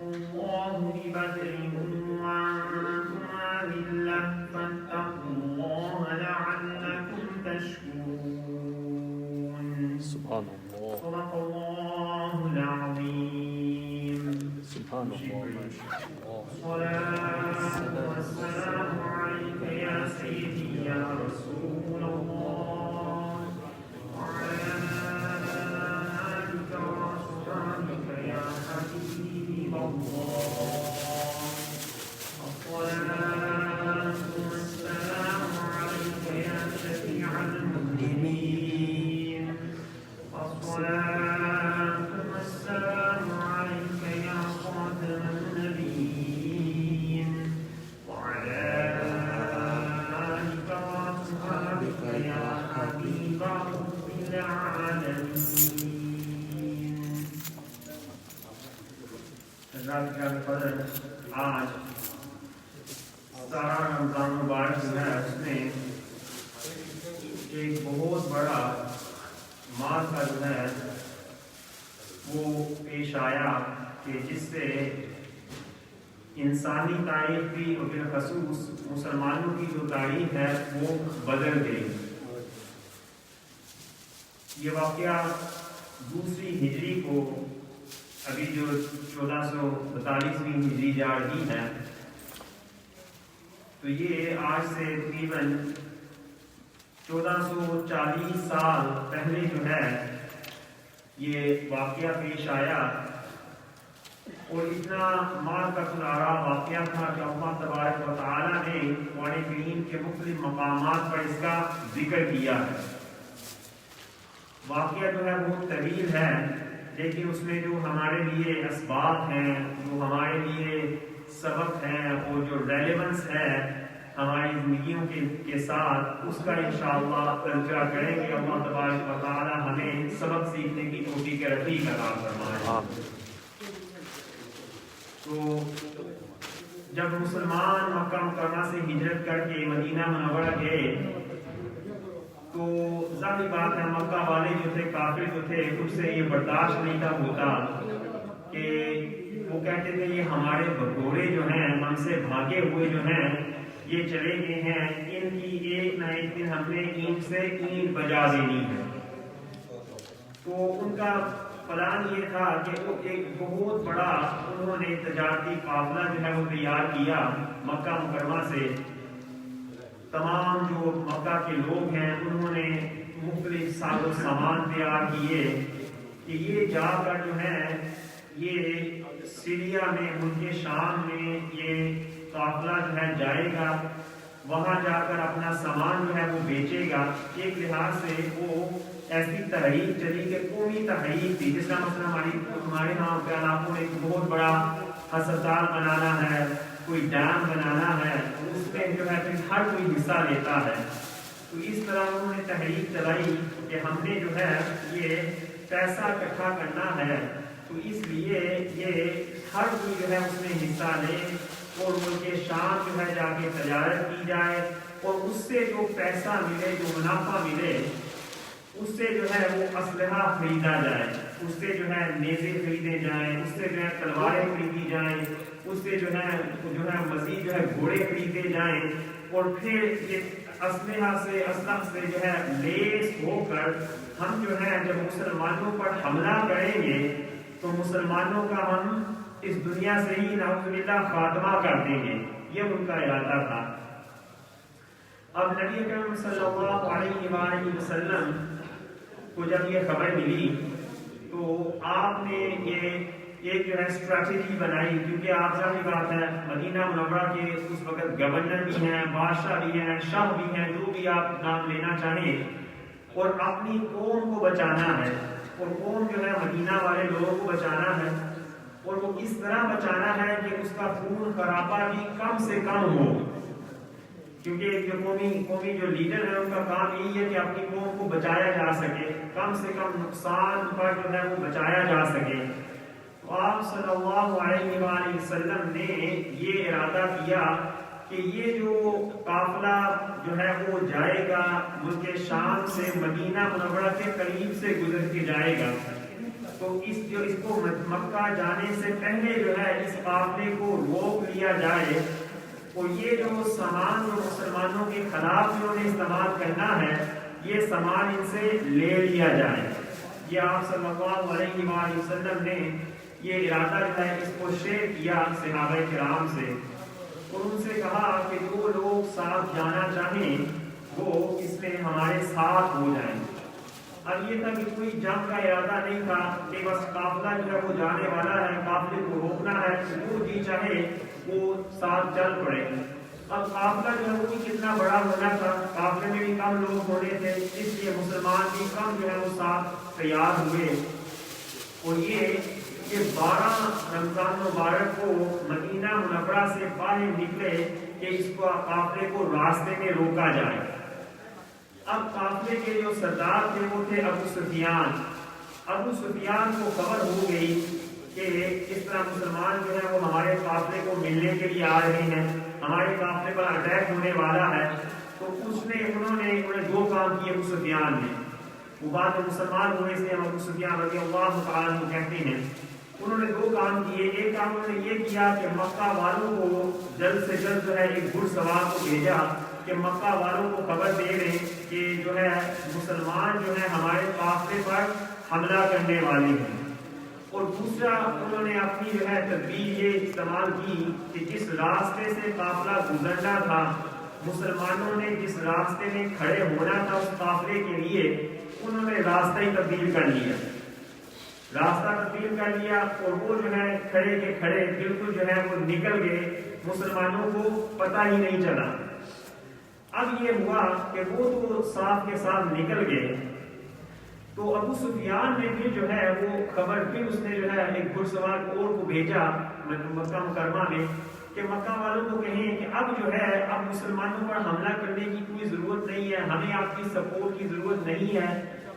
الله ببدر وأنتم أذلة فاتقوا الله لعلكم تشكرون. سبحان الله. صدق الله العظيم. سبحان الله. الصلاة والسلام عليك يا سيدي يا رسول الله وعلى آلك وأصحابك يا حبيب الله. الصلاة والسلام عليك يا شفيع المذنبين. الصلاة والسلام عليك يا خاتم النبيين وعلى آلك وأصحابك يا حبيب رب العالمين. حضرات کرام قدر، آج سارا رمضان مبارک جو ہے اس میں ایک بہت بڑا مال کا جو ہے وہ پیش آیا کہ جس سے انسانی تاریخ بھی اور بالخصوص مسلمانوں کی جو تاریخ ہے وہ بدل گئی. یہ واقعہ دوسری ہجری کو، ابھی جو 1442ویں ہجری جا رہی ہے، تو یہ آج سے تقریباً 1440 سال پہلے جو ہے یہ واقعہ پیش آیا، اور اتنا مال کا کنارہ واقعہ تھا کہ اللہ تبارک و تعالیٰ نے قرآن کریم کے مختلف مقامات پر اس کا ذکر کیا ہے. واقعہ جو ہے بہت طویل ہے، لیکن اس میں جو ہمارے لیے اسباب ہیں، جو ہمارے لیے سبق ہیں، اور جو ریلیونس ہے ہماری زندگیوں کے ساتھ، اس کا انشاءاللہ تذکرہ کریں گے. اللہ تبارک و تعالی ہمیں سبق سیکھنے کی توفیق رفیق عطا فرمائے. تو جب مسلمان مکہ مکرمہ سے ہجرت کر کے مدینہ منورہ گئے تو ظاہر بات ہے مکہ والے جو تھے، کافر جو تھے، اس سے یہ برداشت نہیں تھا ہوتا کہ وہ کہتے تھے یہ ہمارے بھگورے جو ہیں، ہم سے بھاگے ہوئے جو ہیں، یہ چلے گئے ہیں، ان کی ایک نہ ایک دن ہم نے اینٹ سے اینٹ بجا دینی ہے. تو ان کا پلان یہ تھا کہ وہ ایک بہت بڑا انہوں نے تجارتی قافلہ جو ہے وہ تیار کیا مکہ مکرمہ سے. تمام جو مکہ کے لوگ ہیں انہوں نے مختلف ساز و سامان تیار کیے کہ یہ جا کر جو ہے یہ سیریا میں، ملک شام میں یہ قافلہ جو ہے جائے گا، وہاں جا کر اپنا سامان جو ہے وہ بیچے گا. ایک لحاظ سے وہ ایسی تحریک چلی کہ قومی تحریک تھی. جس طرح مثلا ہمارے یہاں کے علاقوں میں ایک بہت بڑا ہسپتال بنانا ہے، کوئی ڈیم بنانا ہے، اس میں جو ہے پھر ہر کوئی حصہ لیتا ہے. تو اس طرح انہوں نے تحریک چلائی کہ ہم نے جو ہے یہ پیسہ اکٹھا کرنا ہے، تو اس لیے یہ ہر کوئی جو ہے اس میں حصہ لے اور ملک شام جو ہے جا کے تجارت کی جائے، اور اس سے جو پیسہ ملے، جو منافع ملے، اس سے جو ہے وہ اسلحہ خریدا جائے، اس سے جو ہے نیزے خریدے جائیں، اس سے جو ہے تلواریں خریدی جائیں، اس سے جو ہے مزید جو ہے گھوڑے خریدے جائیں، اور پھر یہ اسلحہ سے جو ہے لیس ہو کر ہم جو ہے جب مسلمانوں پر حملہ کریں گے تو مسلمانوں کا ہم اس دنیا سے ہی نعوذ باللہ خاتمہ کر دیں گے. یہ ان کا ارادہ تھا. اب نبی اکرم صلی اللہ علیہ وآلہ وسلم کو جب یہ خبر ملی تو آپ نے یہ ایک جو ہے اسٹریٹجی بنائی، کیونکہ آپ ظاہر بات ہے مدینہ منورہ کے اس وقت گورنر بھی ہیں، بادشاہ بھی ہیں، شاہ بھی ہیں، جو بھی آپ نام لینا چاہیں، اور اپنی قوم کو بچانا ہے، اور قوم جو ہے مدینہ والے لوگوں کو بچانا ہے، اور وہ اس طرح بچانا ہے کہ اس کا خون خرابہ بھی کم سے کم ہو. کیونکہ جو قومی جو لیڈر ہے ان کا کام یہی ہے کہ اپنی قوم کو بچایا جا سکے، کم سے کم نقصان پر جو ہے وہ بچایا جا سکے. آپ صلی اللہ علیہ وآلہ وسلم نے یہ ارادہ کیا کہ یہ جو قافلہ جو ہے وہ جائے گا ملک شام سے مدینہ منورہ کے قریب سے گزر کے جائے گا. تو تو اس کو مکہ جانے سے پہلے جو ہے اس قافلے کو روک لیا جائے، اور یہ جو سامان جو مسلمانوں کے خلاف انہوں نے استعمال کرنا ہے یہ سامان ان سے لے لیا جائے۔ یہ آپ صلی اللہ علیہ وآلہ وسلم نے یہ ارادہ جو ہے اس کو شیئر کیا صحابہ کرام سے، اور ان سے کہا کہ جو لوگ ساتھ جانا چاہیں وہ اس میں ہمارے ساتھ ہو جائیں۔ اب یہ تھا کہ کوئی جنگ کا ارادہ نہیں تھا کہ بس قافلہ جو ہے وہ جانے والا ہے، قافلے کو روکنا ہے، جو جی چاہے وہ ساتھ چل پڑے۔ اب قافلہ جو ہے وہ بھی کتنا بڑا ہونا تھا، قافلے میں بھی کم لوگ ہونے تھے، اس لیے مسلمان بھی کم جو ہے وہ ساتھ تیار ہوئے، اور یہ 12 رمضان مبارک کو مدینہ منورہ سے باہر نکلے کہ اس کو قافلے کو راستے میں روکا جائے۔ اب قافلے کے جو سردار تھے وہ تھے ابو سفیان۔ ابو سفیان کو خبر ہو گئی کہ اس طرح مسلمان جو ہے وہ ہمارے قافلے کو ملنے کے لیے آ رہے ہیں، ہمارے قافلے پر اٹیک ہونے والا ہے، تو انہوں نے 2 کام کیے ابو سفیان نے۔ وہ بعد میں مسلمان ہوئے، اس لیے ابو سفیان رضی اللہ تعالیٰ عنہ کہتے ہیں، انہوں نے 2 کام کیے۔ ایک کام انہوں نے یہ کیا کہ مکہ والوں کو جلد سے جلد جو ہے ایک گھڑ سوار کو بھیجا کہ مکہ والوں کو خبر دے دیں کہ جو ہے مسلمان جو ہے ہمارے قافلے پر حملہ کرنے والے ہیں۔ اور دوسرا انہوں نے اپنی جو ہے تدبیر یہ استعمال کی کہ جس راستے سے قافلہ گزرنا تھا، مسلمانوں نے جس راستے میں کھڑے ہونا تھا اس قافلے کے لیے، انہوں نے راستہ ہی تبدیل کر لیا، اور وہ جو ہے کھڑے کے کھڑے بالکل جو ہے وہ نکل گئے، مسلمانوں کو پتہ ہی نہیں چلا۔ اب یہ ہوا کہ وہ تو صاف کے ساتھ نکل گئے، تو ابو سفیان نے بھی جو ہے وہ خبر، پھر اس نے جو ہے ایک گھڑ سوار اور کو بھیجا مکہ مکرمہ میں کہ مکہ والوں کو کہیں کہ اب جو ہے اب مسلمانوں پر حملہ کرنے کی کوئی ضرورت نہیں ہے، ہمیں آپ کی سپورٹ کی ضرورت نہیں ہے۔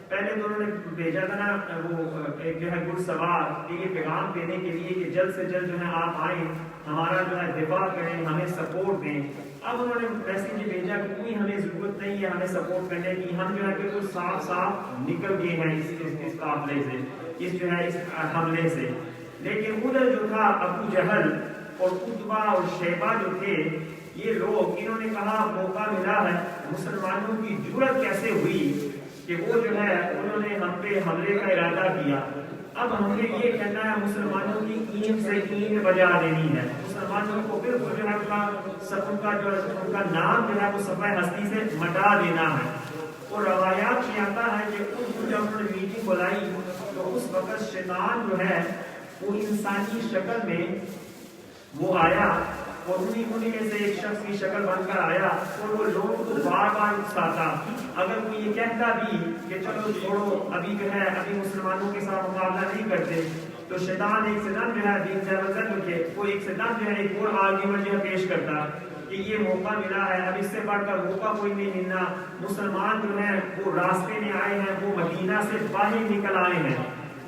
پہلے تو انہوں نے بھیجا تھا نا وہ ایک جو ہے گھڑ سوار کہ یہ پیغام دینے کے لیے کہ جلد سے جلد جو ہے آپ آئیں، ہمارا جو ہے دفاع کریں، ہمیں سپورٹ دیں۔ اب انہوں نے میسیج بھیجا کہ کوئی ہمیں ضرورت نہیں ہے ہمیں سپورٹ کرنے کی، ہم جو ہے بالکل صاف نکل گئے ہیں اس قافلے سے، اس جو ہے اس حملے سے۔ لیکن ادھر جو تھا ابو جہل اور عتبہ اور شیبہ جو تھے، یہ لوگ انہوں نے کہا موقع ملا ہے، مسلمانوں کی جرأت کیسے ہوئی کہ وہ جو ہے انہوں نے ہم پہ حملے کا ارادہ کیا۔ اب ہم نے یہ کہنا ہے مسلمانوں کی اینٹ سے اینٹ بجا دینی ہے، مسلمانوں کو بالکل جو ہے ان کا نام جو ہے وہ صفحہ ہستی سے مٹا دینا ہے۔ اور روایات میں آتا ہے کہ جب انہوں نے میٹنگ بلائی تو اس وقت شیطان جو ہے وہ انسانی شکل میں وہ آیا، اور انہی میں سے ایک شخص کی شکل بن کر آیا، اور وہ لوگوں کو بار بار اکساتا۔ اگر کوئی یہ کہتا بھی کہ چلو چھوڑو ابھی جو ہے ابھی مسلمانوں کے ساتھ مقابلہ نہیں کرتے، تو شیطان ایک سے دم جو ہے وہ ایک سے دم جو ہے ایک اور آرگیومنٹ جو ہے پیش کرتا کہ یہ موقع ملا ہے، اب اس سے بڑھ کر موقع کوئی نہیں ملنا، مسلمان جو ہے وہ راستے میں آئے ہیں، وہ مدینہ سے باہر نکل آئے ہیں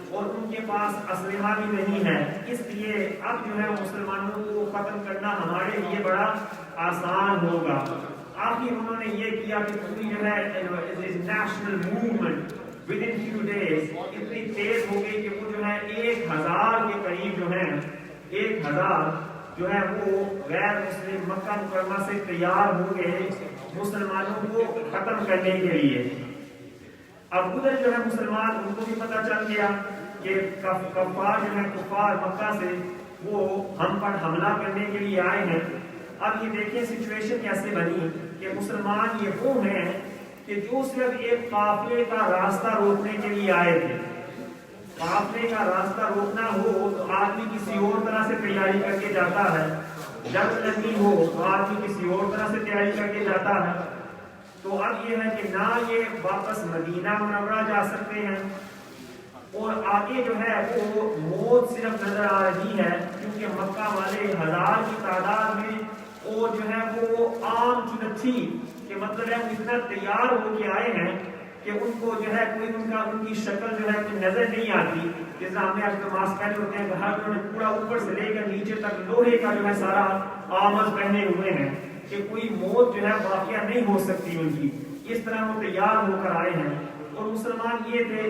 اور ان کے پاس اسلحہ بھی نہیں ہے، اس لیے اب جو ہے مسلمانوں کو ختم کرنا ہمارے لیے بڑا آسان ہوگا۔ آخر انہوں نے یہ کیا کہ پوری جو ہے national movement within few days اتنی تیز ہو گئی کہ وہ جو ہے 1000 کے قریب جو ہے 1000 جو ہے وہ غیر مسلم مکہ مکرمہ سے تیار ہو گئے مسلمانوں کو ختم کرنے کے لیے۔ اب ادھر جو ہے مسلمان ان کو بھی پتہ چل گیا کہ کفار جو ہے کفار مکہ سے وہ ہم پر حملہ کرنے کے لیے آئے ہیں۔ اب یہ دیکھیں سچویشن کیسے بنی کہ مسلمان یہ وہ ہیں کہ جو صرف ایک قافلے کا راستہ روکنے کے لیے آئے تھے۔ قافلے کا راستہ روکنا ہو تو آدمی کسی اور طرح سے تیاری کر کے جاتا ہے، جنگ لگنی ہو تو آدمی کسی اور طرح سے تیاری کر کے جاتا ہے۔ تو اب یہ ہے کہ نہ یہ واپس مدینہ منورہ جا سکتے ہیں، اور آگے جو ہے وہ موت صرف نظر آ رہی ہے، کیونکہ مکہ والے 1000 کی تعداد میں اور جو ہے وہ عام چنتھی کہ مطلب ہے وہ اتنا تیار ہو کے آئے ہیں کہ ان کو جو ہے کوئی ان کی شکل جو ہے کوئی نظر نہیں آتی۔ جیسا ہم نے آج تو ماسک پہنے ہوتے ہیں، ہر انہوں نے پورا اوپر سے لے کر نیچے تک لوہے کا جو ہے سارا آمد پہنے ہوئے ہیں کہ کوئی موت جو ہے واقعہ نہیں ہو سکتی ان کی، اس طرح وہ تیار ہو کر آئے ہیں۔ اور مسلمان یہ تھے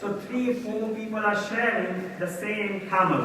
So 3-4 people are sharing the same camel.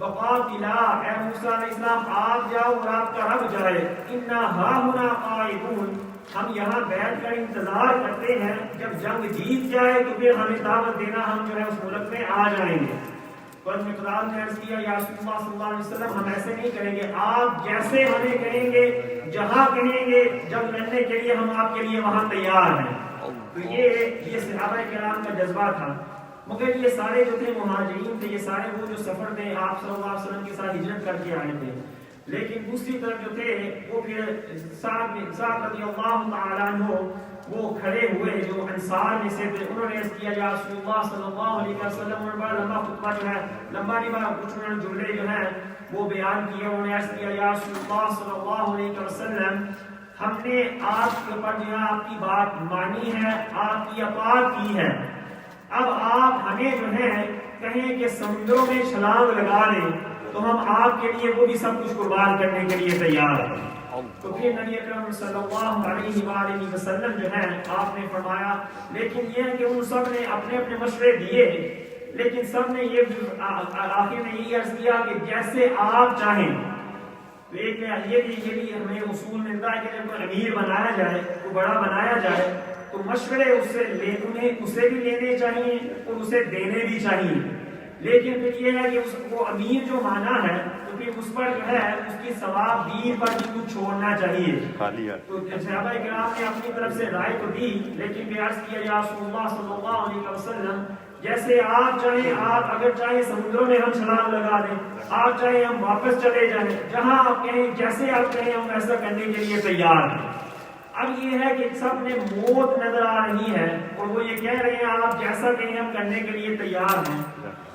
فقاتلا، اے موسیٰ علیہ السلام آپ جاؤ اور آپ کا رب جائے، انا ہاہنا قاعدون، ہم یہاں بیٹھ کر انتظار کرتے ہیں، جب جنگ جیت جائے تو پھر ہمیں دعوت دینا، ہم جو ہے اس ملک میں آ جائیں گے۔ پر مقدار نے عرض کیا یا رسول اللہ صلی اللہ علیہ وسلم ہم ایسے نہیں کریں گے، آپ جیسے ہمیں کہیں گے، جہاں کہیں گے، جب لڑنے کے لیے ہم آپ کے لیے وہاں تیار ہیں۔ تو یہ صحابہ کرام کا جذبہ تھا۔ مگر یہ سارے جو تھے مہاجرین تھے، یہ سارے وہ جو سفر میں آپ صلی اللہ علیہ وسلم کے ساتھ ہجرت کر کے آئے تھے، لیکن دوسری طرف جو تھے وہ پھر سعد رضی اللہ تعالیٰ عنہ وہ کھڑے ہوئے جو انصار میں سے تھے، انہوں نے عرض کیا یا رسول اللہ صلی اللہ علیہ وسلم، انہوں نے بڑا لمبا خطبہ جو ہے، لمبا نہیں بڑا کچھ انہوں نے جملے جو ہیں وہ بیان کیے، انہوں نے عرض کیا یا رسول اللہ صلی اللہ علیہ وسلم، ہم نے آپ کے اوپر جو ہے آپ کی بات مانی ہے، آپ کی اطاعت کی ہے، اب آپ ہمیں جو ہے کہیں کہ سمندروں میں چھلانگ لگا دیں تو ہم آپ کے لیے وہ بھی سب کچھ قربان کرنے کے لیے تیار ہیں۔ تو پھر نبی اکرم صلی اللہ علیہ وآلہ وسلم جو ہے آپ نے فرمایا، لیکن یہ ہے کہ ان سب نے اپنے اپنے مشورے دیے، لیکن سب نے یہ آخر میں یہی عرض کیا کہ جیسے آپ چاہیں۔ تو ایک یہ بھی ہمیں اصول ملتا ہے کہ جب کوئی امیر بنایا جائے، کوئی بڑا بنایا جائے تو مشورے اسے بھی لینے چاہیے اور اسے دینے بھی چاہیے، لیکن پھر یہ ہے کہ وہ امیر جو مانا ہے تو پھر اس پر جو ہے اس کی ثواب دین پر بھی کچھ چھوڑنا چاہیے۔ تو صحابہ کرام نے اپنی طرف سے رائے تو دی، لیکن بھی عرض کیا یا رسول اللہ صلی اللہ علیہ وسلم جیسے آپ چاہیں، آپ اگر چاہیں سمندروں میں ہم چھلانگ لگا دیں، آپ چاہیں ہم واپس چلے جائیں، جہاں آپ کہیں، جیسے آپ کہیں ہم ایسا کرنے کے لیے تیار ہیں۔ اب یہ ہے کہ سب نے موت نظر آ رہی ہے اور وہ یہ کہہ رہے ہیں آپ جیسا کہیں ہم کرنے کے لیے تیار ہیں۔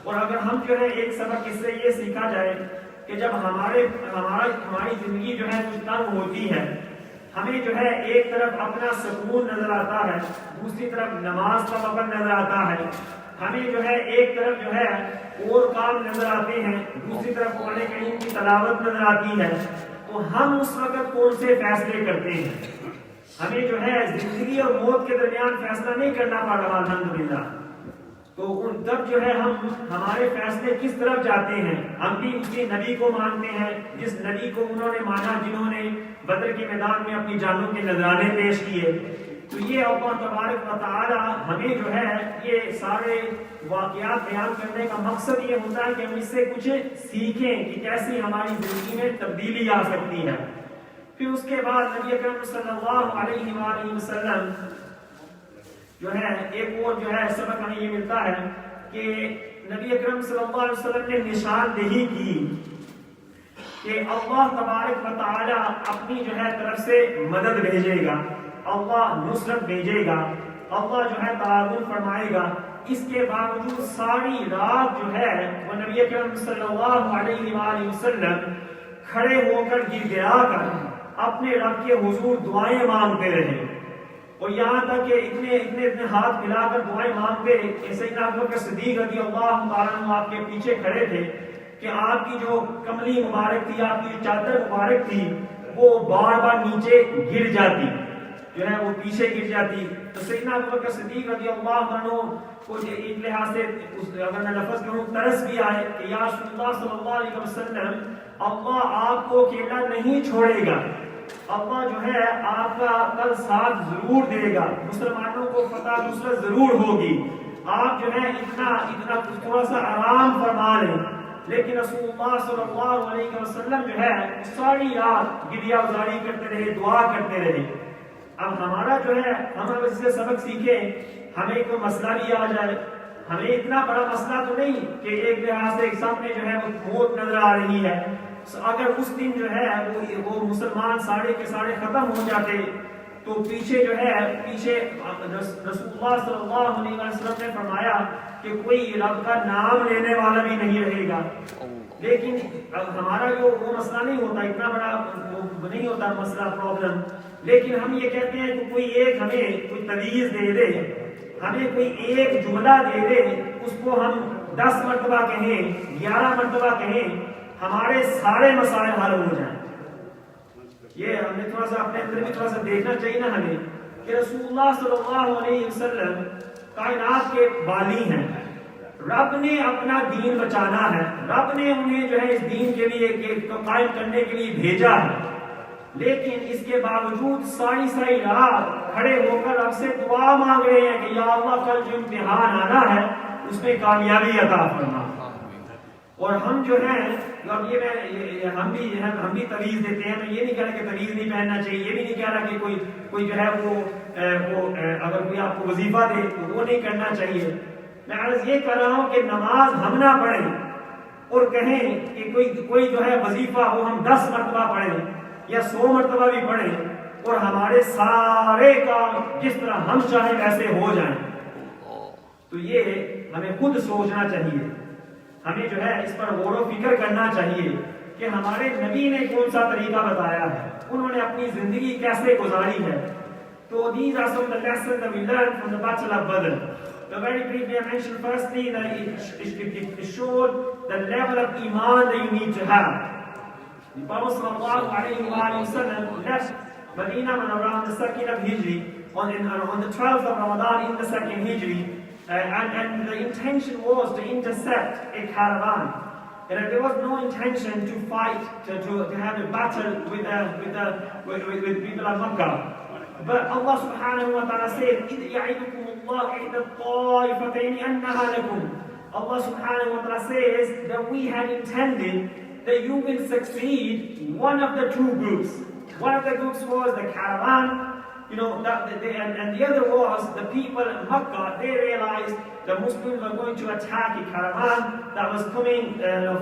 اور اگر ہم جو ہے ایک سبق اس سے یہ سیکھا جائے کہ جب ہماری زندگی جو ہے کچھ تنگ ہوتی ہے، ہمیں جو ہے ایک طرف اپنا سکون نظر آتا ہے، دوسری طرف نماز کا وقت نظر آتا ہے، ہمیں جو ہے ایک طرف جو ہے اور کام نظر آتے ہیں، دوسری طرف قرآن کریم کی تلاوت نظر آتی ہے، تو ہم اس وقت کون سے فیصلے کرتے ہیں؟ ہمیں جو ہے زندگی اور موت کے درمیان فیصلہ نہیں کرنا پڑ رہا الحمدللہ، تو تب جو ہے ہمارے فیصلے کس طرف جاتے ہیں؟ ہم بھی اسی نبی کو مانتے ہیں جس نبی کو انہوں نے مانا جنہوں نے بدر کے میدان میں اپنی جانوں کے نذرانے پیش کیے۔ تو یہ اللہ تبارک و تعالی ہمیں جو ہے یہ سارے واقعات بیان کرنے کا مقصد یہ ہوتا ہے کہ ہم اس سے کچھ سیکھیں کہ کیسی ہماری زندگی میں تبدیلی آ سکتی ہے۔ پھر اس کے بعد نبی اکرم صلی اللہ علیہ وآلہ وسلم جو ہے ایک اور جو ہے سبق ہمیں یہ ملتا ہے کہ نبی اکرم صلی اللہ علیہ وسلم نے نشاندہی کی کہ اللہ تبارک و تعالی اپنی جو ہے طرف سے مدد بھیجے گا، اللہ نصرت بھیجے گا، اللہ جو ہے تعاون فرمائے گا۔ اس کے باوجود ساری رات جو ہے وہ نبی اکرم صلی اللہ علیہ وآلہ وسلم کھڑے ہو کر گر گرا کر اپنے رب کے حضور دعائیں مانگتے رہے، اور یہاں تک کہ اتنے ہاتھ ملا کر دعائیں مانگتے کہ سیدنا ابوبکر صدیق رضی اللہ تعالیٰ عنہ آپ کے پیچھے کھڑے تھے کہ آپ کی جو کملی مبارک تھی، آپ کی جو چادر مبارک تھی، وہ بار بار نیچے گر جاتی، جو ہے وہ پیچھے گر جاتی۔ تو سیدنا ابوبکر صدیق رضی اللہ عنہ کو ایک لحاظ سے اگر میں لفظ کروں ترس بھی آئے کہ یا رسول اللہ صلی اللہ علیہ وسلم اللہ آپ کو اکیلا نہیں چھوڑے گا، اللہ جو ہے آپ کا کل ساتھ ضرور دے گا، مسلمانوں کو فتح نصرت ضرور ہوگی، آپ جو ہے اتنا تھوڑا سا آرام فرما لیں۔ لیکن رسول اللہ صلی اللہ علیہ وسلم جو ہے ساری رات گریہ گزاری کرتے رہے، دعا کرتے رہے۔ اب ہمارا جو ہے ہم اس سے سبق سیکھیں، ہمیں کوئی مسئلہ بھی آ جائے، ہمیں اتنا بڑا مسئلہ تو نہیں کہ ایک لحاظ سے سامنے جو ہے وہ موت نظر آ رہی ہے، اگر اس دن جو ہے وہ مسلمان سارے کے سارے ختم ہو جاتے تو پیچھے جو ہے رسول اللہ صلی اللہ علیہ وسلم نے فرمایا کہ کوئی رب کا نام لینے والا بھی نہیں رہے گا۔ لیکن ہمارا جو وہ مسئلہ نہیں ہوتا، اتنا بڑا نہیں ہوتا مسئلہ پرابلم، لیکن ہم یہ کہتے ہیں کہ کوئی ایک ہمیں کوئی تعویذ دے دے، ہمیں کوئی ایک جملہ دے دے، اس کو ہم 10 مرتبہ کہیں، 11 مرتبہ کہیں، ہمارے سارے مسائل حل ہو جائیں۔ یہ ہمیں تھوڑا سا اپنے اندر بھی تھوڑا سا دیکھنا چاہیے نا ہمیں کہ رسول اللہ صلی اللہ علیہ وسلم کائنات کے بالی ہیں، رب نے اپنا دین بچانا ہے، رب نے انہیں جو ہے اس دین کے لیے قائم کرنے کے لیے بھیجا ہے، لیکن اس کے باوجود ساری رات کھڑے ہو کر رب سے دعا مانگ رہے ہیں کہ یا اللہ کل جو امتحان آنا ہے اس میں کامیابی عطا فرما۔ اور ہم جو ہیں ہم بھی تویز دیتے ہیں، میں یہ نہیں کہہ رہا کہ تویز نہیں پہننا چاہیے، یہ بھی نہیں کہہ رہا کہ کوئی جو ہے وہ اگر کوئی آپ کو وظیفہ دے تو وہ نہیں کرنا چاہیے۔ میں عرض یہ کر رہا ہوں کہ نماز ہم نہ پڑھیں اور کہیں کہ کوئی جو ہے وظیفہ وہ ہم 10 مرتبہ پڑھیں یا 100 مرتبہ بھی پڑھیں اور ہمارے سارے کام جس طرح ہم چاہیں ویسے ہو جائیں، تو یہ ہمیں خود سوچنا چاہیے، ہمیں جو ہے اس پر غور و فکر کرنا چاہیے کہ ہمارے نبی نے کون سا طریقہ بتایا ہے، انہوں نے اپنی زندگی کیسے گزاری ہے۔ تو these are some of the lessons that we learned from the Battle of Badr. The very briefly I mentioned firstly that it showed the level of iman that you need to have. The Prophet sallallahu alayhi wa sallam left Medina around the 2nd of Hijri, on the 12th of Ramadan in the 2nd Hijri, and the intention was to intercept a caravan. And there was no intention to fight, to have a battle with people of Makkah. But Allah subhanahu wa ta'ala said, إِذْ يَعِدُكُمُ اللَّهُ إِحْدَى الطَّائِفَتَيْنِ أَنَّهَا لَكُمْ. Allah subhanahu wa ta'ala says that we had intended that you will succeed one of the two groups. One of the groups was the caravan, and the other was the people in Makkah. They realized the Muslims were going to attack a caravan that was coming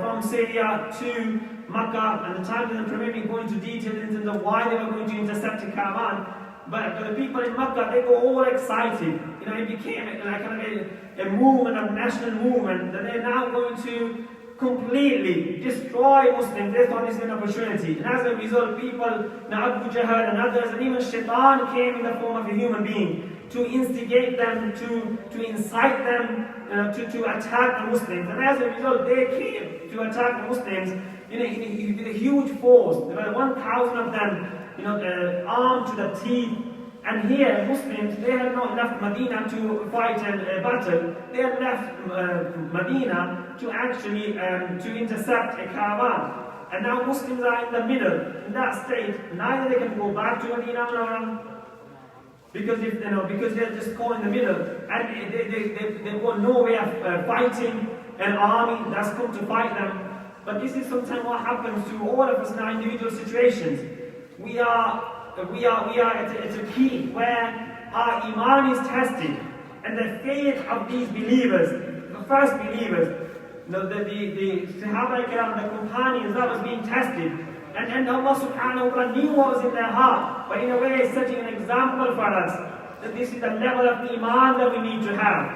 from Syria to Makkah, and the time doesn't permit me going into details in terms of why they were going to intercept a caravan. But the people in Makkah, they got all excited. It became like kind of a movement, a national movement, that they're now going to completely destroy Muslims. They thought this was an opportunity. And as a result, people, Abu Jahl and others, and even Shaitan came in the form of a human being to instigate them, to incite them to attack the Muslims. And as a result, they came to attack the Muslims in a huge force. There were 1,000 of them, armed to the teeth. And here, Muslims, they had not left Medina to fight a battle. They had left Medina to actually to intercept a caravan. And now Muslims are in the middle, in that state. Neither they can go back to Medina, because they're just caught in the middle, and they got no way of fighting an army that's come to fight them. But this is sometimes what happens to all of us in our individual situations. We are at a key where our iman is tested, and the faith of these believers, the first believers, the Sahaba Kiram, the companions, that was being tested. And Allah subhanahu wa ta'ala knew what was in their heart, but in a way is setting an example for us that this is the level of iman that we need to have.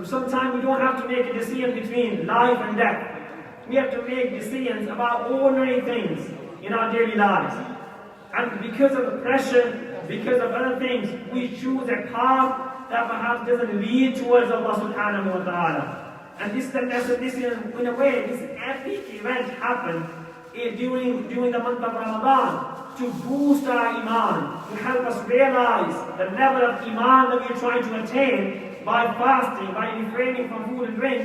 Sometimes we don't have to make a decision between life and death. We have to make decisions about ordinary things in our daily lives. And because of the pressure, because of other things, we choose a path that perhaps doesn't lead towards Allah subhanahu wa ta'ala. And this in a way, this epic event happened during the month of Ramadan to boost our iman, to help us realize the level of iman that we are trying to attain by fasting, by refraining from food and drink,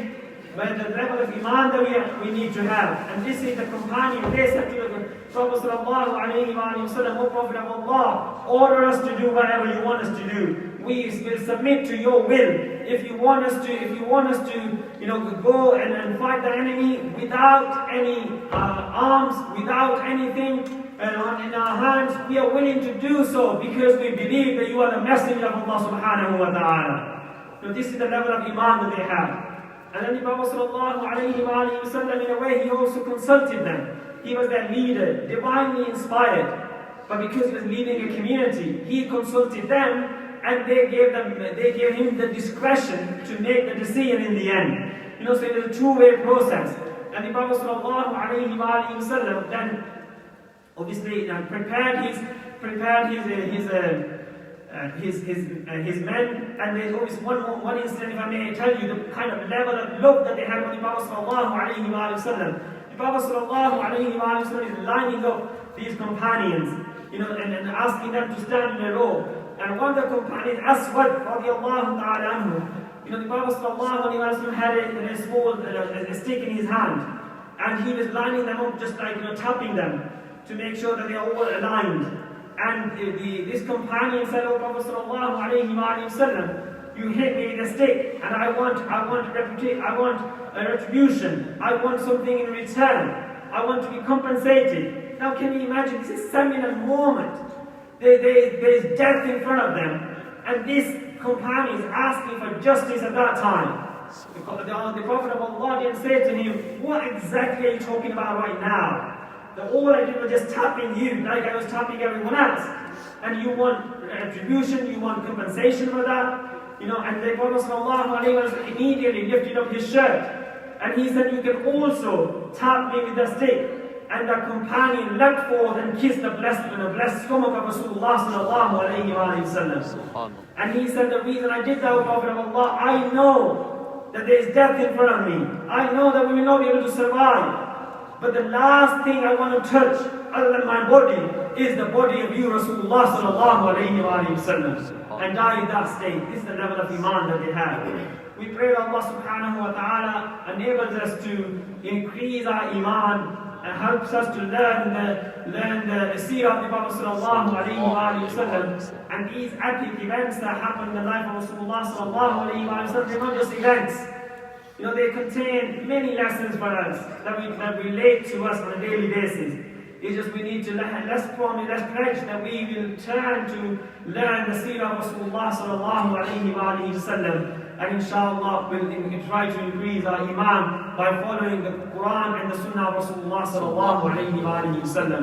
but the level of iman that we need to have. And this is the companion, they said to the Prophet sallallahu alayhi wa sallam, O Prophet of Allah, order us to do whatever you want us to do. We will submit to your will. If you want us to go and fight the enemy without any arms, without anything in our hands, we are willing to do so because we believe that you are the messenger of Allah subhanahu wa ta'ala. So this is the level of iman that they have. And then the Prophet sallallahu alayhi wa sallam, in a way, he also consulted them. He was their leader, divinely inspired. But because he was leading a community, he consulted them, and they gave him the discretion to make the decision in the end. So it was a two-way process. And the Prophet sallallahu alayhi wa sallam then obviously prepared his men, and there's always one incident, if I may tell you, the kind of level of love that they had with the Prophet sallallahu alayhi wa sallam. The Prophet sallallahu alayhi wa sallam is lining up these companions, and asking them to stand in a row. And one of the companions, Aswad radiallahu ta'ala anhu, You know, the Prophet ﷺ had a small a stick in his hand, and he was lining them up, just like, you know, tapping them to make sure that they are all aligned. And this companion said, "Oh Prophet ﷺ, you hit me with a stick, and I want a retribution. I want something in return. I want to be compensated." Now, can you imagine? This is a seminal moment. There is death in front of them, and this companion is asking for justice at that time. The Prophet of Allah didn't say to him, "What exactly are you talking about right now? That all I did was just tapping you like I was tapping everyone else. And you want retribution, you want compensation for that." You know, and the Prophet ﷺ immediately lifted up his shirt, and he said, "You can also tap me with the stick." And the companion leapt forth and kissed the blessed stomach of Rasulullah ﷺ. And he said, "The reason I did that, O Prophet of Allah, I know that there is death in front of me. I know that we will not be able to survive. But the last thing I want to touch, other than my body, is the body of you, Rasulullah ﷺ, and die in that state." This is the level of iman that they have. We pray that Allah subhanahu wa ta'ala enables us to increase our iman and helps us to learn the seerah of the Prophet ﷺ. And these epic events that happen in the life of Rasulullah ﷺ, they're not just events. You know, they contain many lessons for us that relate to us on a daily basis. It's just we need to let's pledge that we will turn to learn the seerah of Rasulullah ﷺ, and inshallah we'll try to increase our iman by following the Quran and the Sunnah of Rasulullah ﷺ.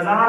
1000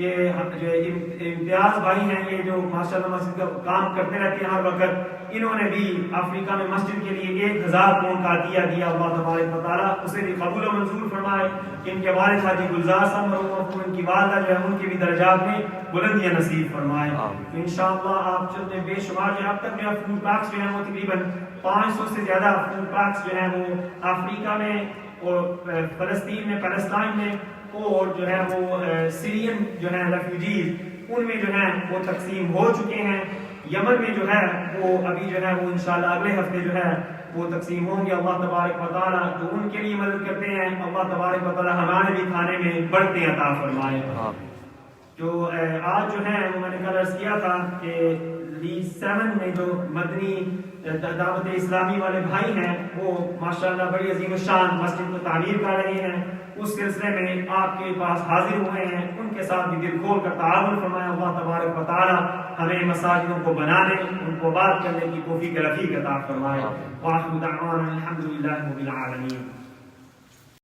یہ جو امتیاز بھائی ہیں، یہ جو ماشاءاللہ مسجد کا کام کرتے رہتے ہیں ہر وقت، انہوں نے بھی افریقہ میں مسجد کے لیے 1000 پاؤنڈ کا عطیہ دیا۔ اللہ تبارک و تعالیٰ اسے بھی قبول و منظور فرمائے۔ ان کے والد حاجی گلزار صاحب مرحوم، ان کی والدہ جو ہے ان کے بھی درجات میں بلندیاں نصیب فرمائے۔ انشاءاللہ آپ چلتے بے شمار جو اب تک جو ہے فوڈ پیکس جو ہیں وہ تقریباً 500 سے زیادہ فوڈ پیکس جو ہیں وہ افریقہ میں اور فلسطین میں، پیلسٹائن میں، اور جو ہے وہ سیرین جو ہے ریفیوجیز ان میں جو ہے وہ تقسیم ہو چکے ہیں۔ یمن میں جو ہے وہ ابھی جو ہے وہ انشاءاللہ اگلے ہفتے جو ہے وہ تقسیم ہوں گے۔ اللہ تبارک و تعالیٰ جو ان کے لیے مدد کرتے ہیں، اللہ تبارک و تعالیٰ ہمارے بھی کھانے میں برکتیں عطا فرمائے۔ جو آج جو ہے وہ میں نے کل عرض کیا تھا کہ لیڈ 7 میں جو مدنی دعوت اسلامی والے بھائی ہیں وہ ماشاءاللہ بڑی عظیم الشان مسجد کو تعمیر کر رہے ہیں، اس سلسلے میں آپ کے پاس حاضر ہوئے ہیں، ان کے ساتھ بھی دل کھول کر تعاون فرمایا۔ اللہ تبارک و تعالیٰ ہمیں مساجدوں کو بنانے، ان کو آباد کرنے کی توفیق رفیق عطا فرمائے۔ وآخر دعوانا الحمد للہ رب العالمین۔